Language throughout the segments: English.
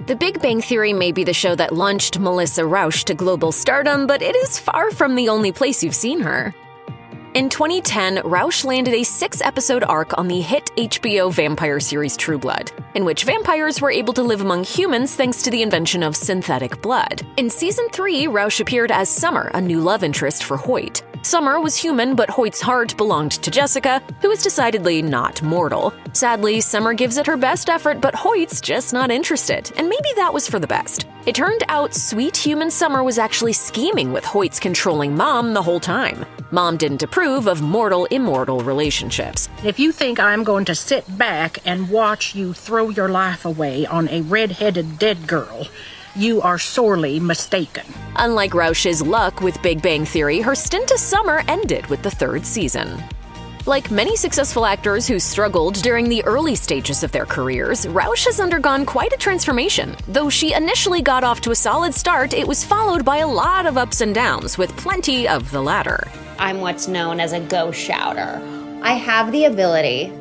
The Big Bang Theory may be the show that launched Melissa Rauch to global stardom, but it is far from the only place you've seen her. In 2010, Rauch landed a 6-episode arc on the hit HBO vampire series True Blood, in which vampires were able to live among humans thanks to the invention of synthetic blood. In Season 3, Rauch appeared as Summer, a new love interest for Hoyt. Summer was human, but Hoyt's heart belonged to Jessica, who is decidedly not mortal. Sadly, Summer gives it her best effort, but Hoyt's just not interested, and maybe that was for the best. It turned out sweet human Summer was actually scheming with Hoyt's controlling mom the whole time. Mom didn't approve of mortal-immortal relationships. If you think I'm going to sit back and watch you throw your life away on a red-headed dead girl, you are sorely mistaken. Unlike Rauch's luck with Big Bang Theory, her stint as Summer ended with the 3rd season. Like many successful actors who struggled during the early stages of their careers, Rauch has undergone quite a transformation. Though she initially got off to a solid start, it was followed by a lot of ups and downs, with plenty of the latter. I'm what's known as a ghost shouter. I have the ability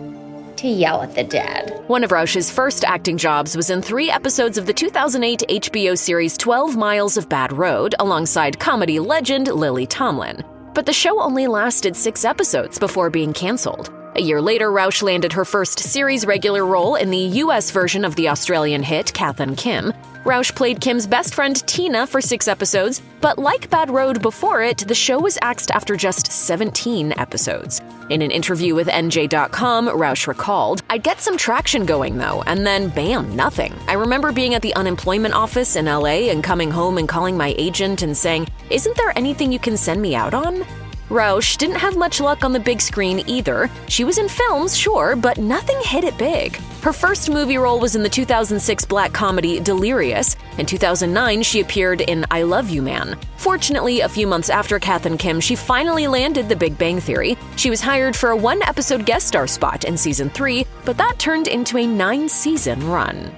to yell at the dead. One of Rauch's first acting jobs was in 3 episodes of the 2008 HBO series 12 Miles of Bad Road alongside comedy legend Lily Tomlin. But the show only lasted 6 episodes before being canceled. A year later, Rauch landed her first series regular role in the US version of the Australian hit Kath and Kim. Rauch played Kim's best friend Tina for 6 episodes, but like Bad Road before it, the show was axed after just 17 episodes. In an interview with NJ.com, Rauch recalled, "I'd get some traction going though, and then bam, nothing. I remember being at the unemployment office in LA and coming home and calling my agent and saying, 'Isn't there anything you can send me out on?'" Rauch didn't have much luck on the big screen either. She was in films, sure, but nothing hit it big. Her first movie role was in the 2006 black comedy Delirious. In 2009, she appeared in I Love You Man. Fortunately, a few months after Kath and Kim, she finally landed The Big Bang Theory. She was hired for a 1-episode guest star spot in Season 3, but that turned into a 9-season run.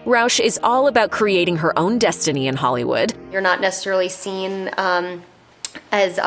Rauch is all about creating her own destiny in Hollywood. You're not necessarily seen as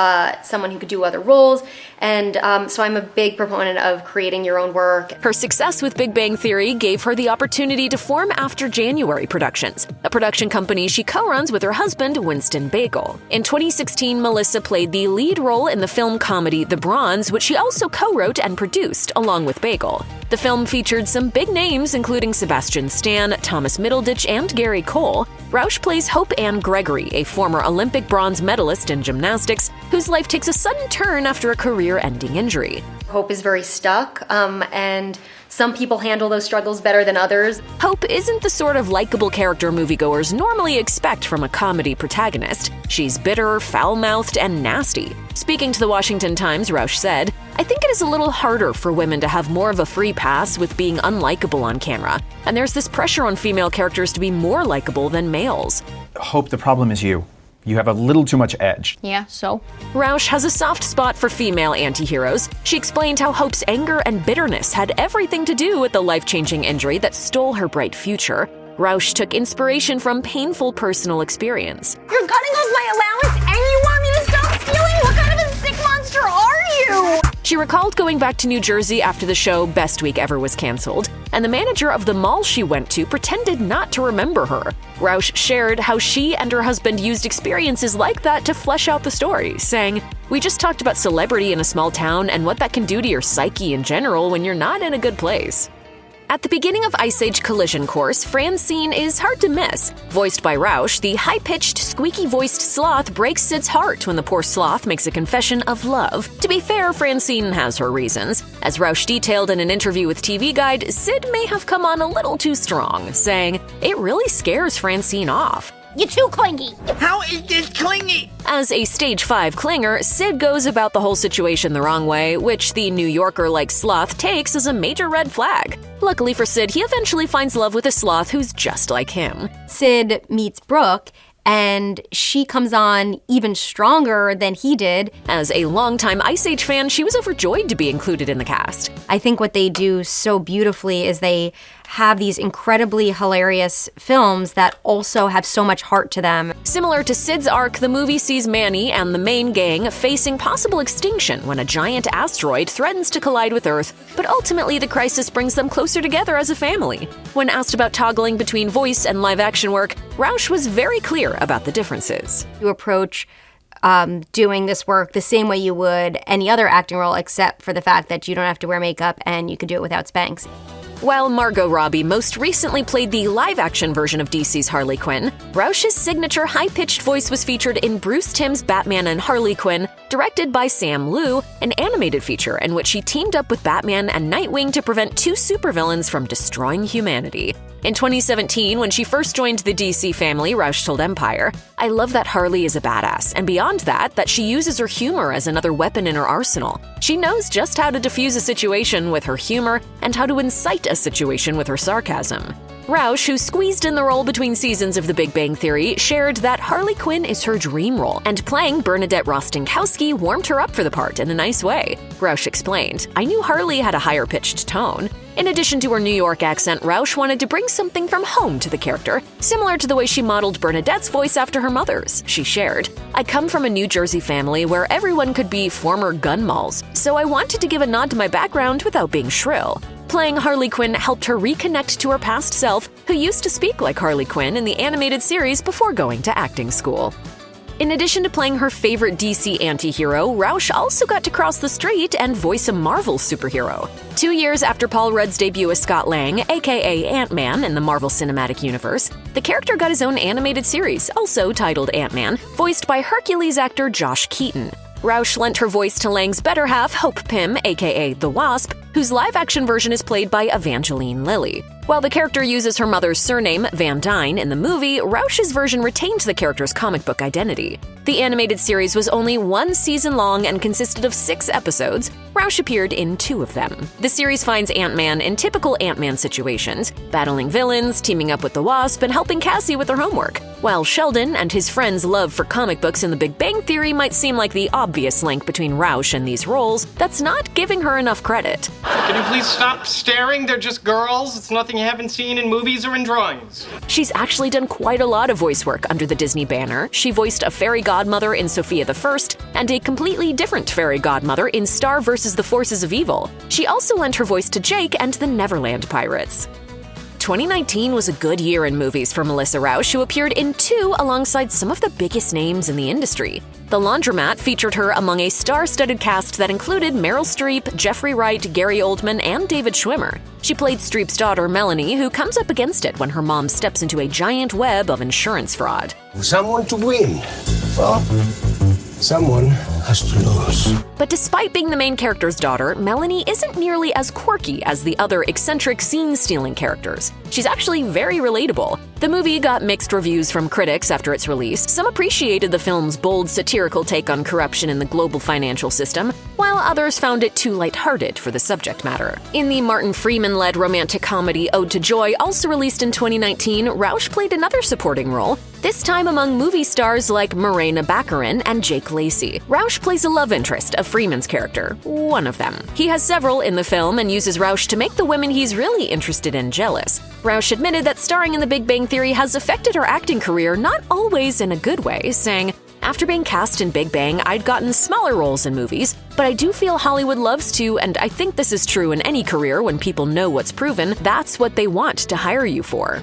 someone who could do other roles, and so I'm a big proponent of creating your own work. Her success with Big Bang Theory gave her the opportunity to form After January Productions, a production company she co-runs with her husband, Winston Bagel. In 2016, Melissa played the lead role in the film comedy The Bronze, which she also co-wrote and produced along with Bagel. The film featured some big names, including Sebastian Stan, Thomas Middleditch, and Gary Cole. Rauch plays Hope Ann Gregory, a former Olympic bronze medalist in gymnastics, whose life takes a sudden turn after a career-ending injury. Hope is very stuck, and some people handle those struggles better than others. Hope isn't the sort of likable character moviegoers normally expect from a comedy protagonist. She's bitter, foul-mouthed, and nasty. Speaking to the Washington Times, Rauch said, "I think it is a little harder for women to have more of a free pass with being unlikable on camera, and there's this pressure on female characters to be more likable than males." Hope, the problem is you. You have a little too much edge. Yeah, so? Rauch has a soft spot for female anti-heroes. She explained how Hope's anger and bitterness had everything to do with the life-changing injury that stole her bright future. Rauch took inspiration from painful personal experience. You're cutting off my allowance and you want me to stop stealing? What kind of a sick monster are you? She recalled going back to New Jersey after the show Best Week Ever was canceled, and the manager of the mall she went to pretended not to remember her. Rauch shared how she and her husband used experiences like that to flesh out the story, saying, "We just talked about celebrity in a small town and what that can do to your psyche in general when you're not in a good place." At the beginning of Ice Age Collision Course, Francine is hard to miss. Voiced by Rauch, the high-pitched, squeaky-voiced sloth breaks Sid's heart when the poor sloth makes a confession of love. To be fair, Francine has her reasons. As Rauch detailed in an interview with TV Guide, Sid may have come on a little too strong, saying, "It really scares Francine off." You're too clingy. How is this clingy? As a Stage 5 clinger, Sid goes about the whole situation the wrong way, which the New Yorker-like sloth takes as a major red flag. Luckily for Sid, he eventually finds love with a sloth who's just like him. Sid meets Brooke, and she comes on even stronger than he did. As a longtime Ice Age fan, she was overjoyed to be included in the cast. I think what they do so beautifully is they have these incredibly hilarious films that also have so much heart to them. Similar to Sid's arc, the movie sees Manny and the main gang facing possible extinction when a giant asteroid threatens to collide with Earth, but ultimately the crisis brings them closer together as a family. When asked about toggling between voice and live-action work, Rauch was very clear about the differences. You approach doing this work the same way you would any other acting role, except for the fact that you don't have to wear makeup and you can do it without Spanx. While Margot Robbie most recently played the live-action version of DC's Harley Quinn, Rauch's signature high-pitched voice was featured in Bruce Timm's Batman and Harley Quinn, directed by Sam Liu, an animated feature in which he teamed up with Batman and Nightwing to prevent two supervillains from destroying humanity. In 2017, when she first joined the DC family, Rauch told Empire, "I love that Harley is a badass, and beyond that she uses her humor as another weapon in her arsenal. She knows just how to diffuse a situation with her humor and how to incite a situation with her sarcasm." Rauch, who squeezed in the role between seasons of The Big Bang Theory, shared that Harley Quinn is her dream role, and playing Bernadette Rostenkowski warmed her up for the part in a nice way. Rauch explained, "I knew Harley had a higher-pitched tone. In addition to her New York accent, Rauch wanted to bring something from home to the character, similar to the way she modeled Bernadette's voice after her mother's." She shared, "I come from a New Jersey family where everyone could be former gun mols, so I wanted to give a nod to my background without being shrill." Playing Harley Quinn helped her reconnect to her past self, who used to speak like Harley Quinn in the animated series before going to acting school. In addition to playing her favorite DC anti-hero, Rauch also got to cross the street and voice a Marvel superhero. 2 years after Paul Rudd's debut as Scott Lang, aka Ant-Man in the Marvel Cinematic Universe, the character got his own animated series, also titled Ant-Man, voiced by Hercules actor Josh Keaton. Rauch lent her voice to Lang's better half, Hope Pym, aka the Wasp, whose live-action version is played by Evangeline Lilly. While the character uses her mother's surname, Van Dyne, in the movie, Rauch's version retained the character's comic book identity. The animated series was only 1 season long and consisted of 6 episodes. Rauch appeared in 2 of them. The series finds Ant-Man in typical Ant-Man situations, battling villains, teaming up with the Wasp, and helping Cassie with her homework. While Sheldon and his friends' love for comic books in The Big Bang Theory might seem like the obvious link between Rauch and these roles, that's not giving her enough credit. Can you please stop staring? They're just girls. It's nothing you haven't seen in movies or in drawings. She's actually done quite a lot of voice work under the Disney banner. She voiced a fairy godmother in Sophia the First, and a completely different fairy godmother in Star vs. the Forces of Evil. She also lent her voice to Jake and the Neverland Pirates. 2019 was a good year in movies for Melissa Rauch, who appeared in 2 alongside some of the biggest names in the industry. The Laundromat featured her among a star-studded cast that included Meryl Streep, Jeffrey Wright, Gary Oldman, and David Schwimmer. She played Streep's daughter, Melanie, who comes up against it when her mom steps into a giant web of insurance fraud. Someone to win. Well, someone has to lose. But despite being the main character's daughter, Melanie isn't nearly as quirky as the other eccentric scene-stealing characters. She's actually very relatable. The movie got mixed reviews from critics after its release. Some appreciated the film's bold satirical take on corruption in the global financial system, while others found it too lighthearted for the subject matter. In the Martin Freeman-led romantic comedy Ode to Joy, also released in 2019, Rauch played another supporting role, this time among movie stars like Morena Baccarin and Jake Lacey. Rauch plays a love interest of Freeman's character, one of them. He has several in the film and uses Rauch to make the women he's really interested in jealous. Rauch admitted that starring in The Big Bang Theory has affected her acting career, not always in a good way, saying, "After being cast in Big Bang, I'd gotten smaller roles in movies, but I do feel Hollywood loves to, and I think this is true in any career when people know what's proven, that's what they want to hire you for."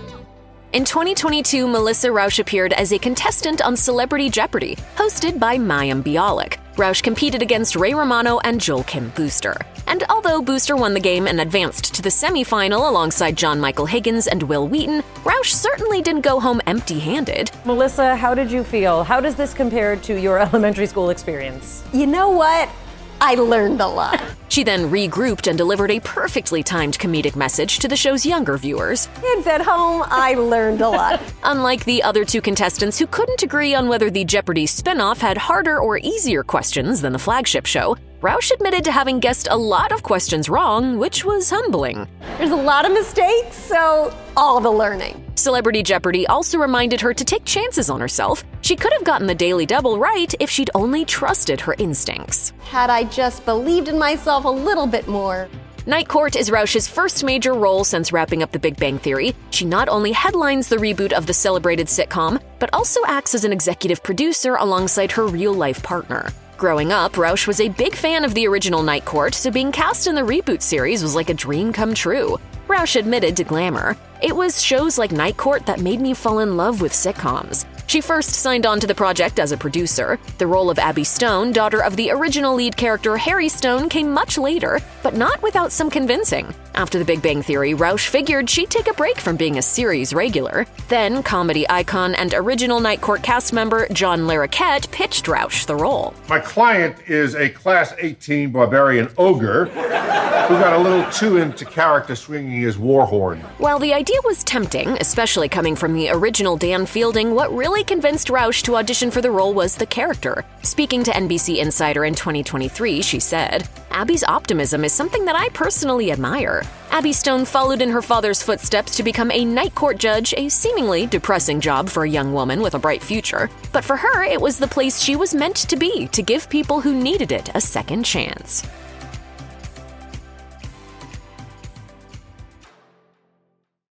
In 2022, Melissa Rauch appeared as a contestant on Celebrity Jeopardy, hosted by Mayim Bialik. Rauch competed against Ray Romano and Joel Kim Booster. And although Booster won the game and advanced to the semifinal alongside John Michael Higgins and Will Wheaton, Rauch certainly didn't go home empty-handed. Melissa, how did you feel? How does this compare to your elementary school experience? You know what? I learned a lot. She then regrouped and delivered a perfectly timed comedic message to the show's younger viewers. Kids at home, I learned a lot. Unlike the other 2 contestants who couldn't agree on whether the Jeopardy spinoff had harder or easier questions than the flagship show, Rauch admitted to having guessed a lot of questions wrong, which was humbling. There's a lot of mistakes, so all the learning. Celebrity Jeopardy also reminded her to take chances on herself. She could have gotten the Daily Double right if she'd only trusted her instincts. Had I just believed in myself a little bit more, Night Court is Rauch's first major role since wrapping up The Big Bang Theory. She not only headlines the reboot of the celebrated sitcom, but also acts as an executive producer alongside her real-life partner. Growing up, Rauch was a big fan of the original Night Court, so being cast in the reboot series was like a dream come true. Rauch admitted to Glamour, "It was shows like Night Court that made me fall in love with sitcoms." She first signed on to the project as a producer. The role of Abby Stone, daughter of the original lead character Harry Stone, came much later, but not without some convincing. After The Big Bang Theory, Rauch figured she'd take a break from being a series regular. Then, comedy icon and original Night Court cast member John Larroquette pitched Rauch the role. My client is a Class 18 barbarian ogre who got a little too into character swinging his war horn. While the idea was tempting, especially coming from the original Dan Fielding, what really convinced Rauch to audition for the role was the character. Speaking to NBC Insider in 2023, she said, "Abby's optimism is something that I personally admire. Abby Stone followed in her father's footsteps to become a Night Court judge, a seemingly depressing job for a young woman with a bright future. But for her, it was the place she was meant to be, to give people who needed it a second chance."